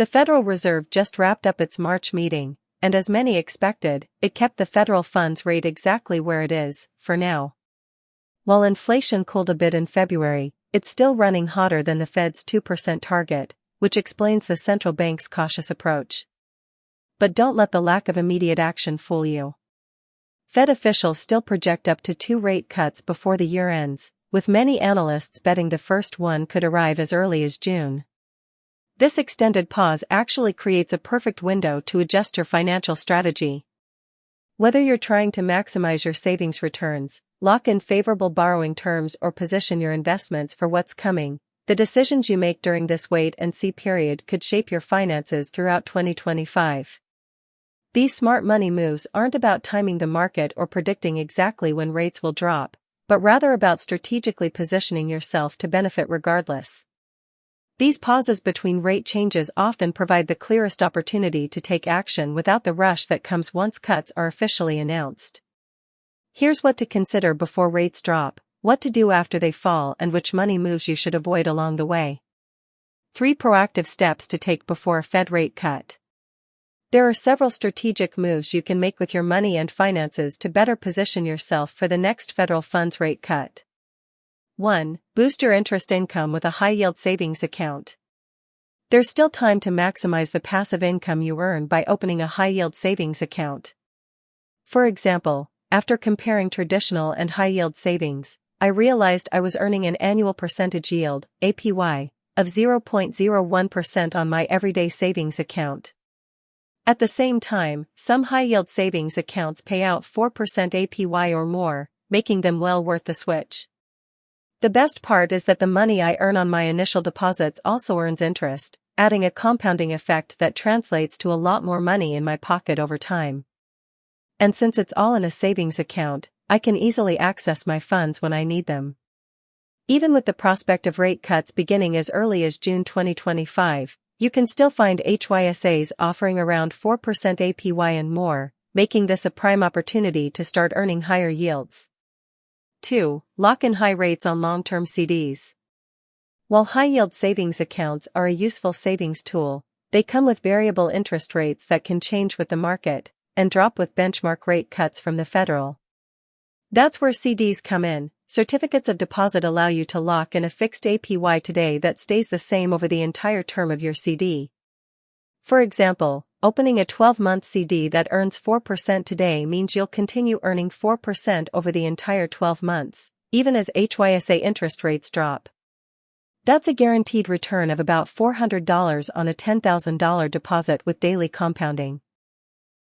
The Federal Reserve just wrapped up its March meeting, and as many expected, it kept the federal funds rate exactly where it is, for now. While inflation cooled a bit in February, it's still running hotter than the Fed's 2% target, which explains the central bank's cautious approach. But don't let the lack of immediate action fool you. Fed officials still project up to 2 rate cuts before the year ends, with many analysts betting the first one could arrive as early as June. This extended pause actually creates a perfect window to adjust your financial strategy. Whether you're trying to maximize your savings returns, lock in favorable borrowing terms, or position your investments for what's coming, the decisions you make during this wait-and-see period could shape your finances throughout 2025. These smart money moves aren't about timing the market or predicting exactly when rates will drop, but rather about strategically positioning yourself to benefit regardless. These pauses between rate changes often provide the clearest opportunity to take action without the rush that comes once cuts are officially announced. Here's what to consider before rates drop, what to do after they fall, and which money moves you should avoid along the way. 3 proactive steps to take before a Fed rate cut. There are several strategic moves you can make with your money and finances to better position yourself for the next federal funds rate cut. 1. Boost your interest income with a high-yield savings account. There's still time to maximize the passive income you earn by opening a high-yield savings account. For example, after comparing traditional and high-yield savings, I realized I was earning an annual percentage yield, APY, of 0.01% on my everyday savings account. At the same time, some high-yield savings accounts pay out 4% APY or more, making them well worth the switch. The best part is that the money I earn on my initial deposits also earns interest, adding a compounding effect that translates to a lot more money in my pocket over time. And since it's all in a savings account, I can easily access my funds when I need them. Even with the prospect of rate cuts beginning as early as June 2025, you can still find HYSAs offering around 4% APY and more, making this a prime opportunity to start earning higher yields. 2. Lock in high rates on long-term CDs. While high-yield savings accounts are a useful savings tool, they come with variable interest rates that can change with the market, and drop with benchmark rate cuts from the Federal. That's where CDs come in. Certificates of deposit allow you to lock in a fixed APY today that stays the same over the entire term of your CD. For example, opening a 12-month CD that earns 4% today means you'll continue earning 4% over the entire 12 months, even as HYSA interest rates drop. That's a guaranteed return of about $400 on a $10,000 deposit with daily compounding.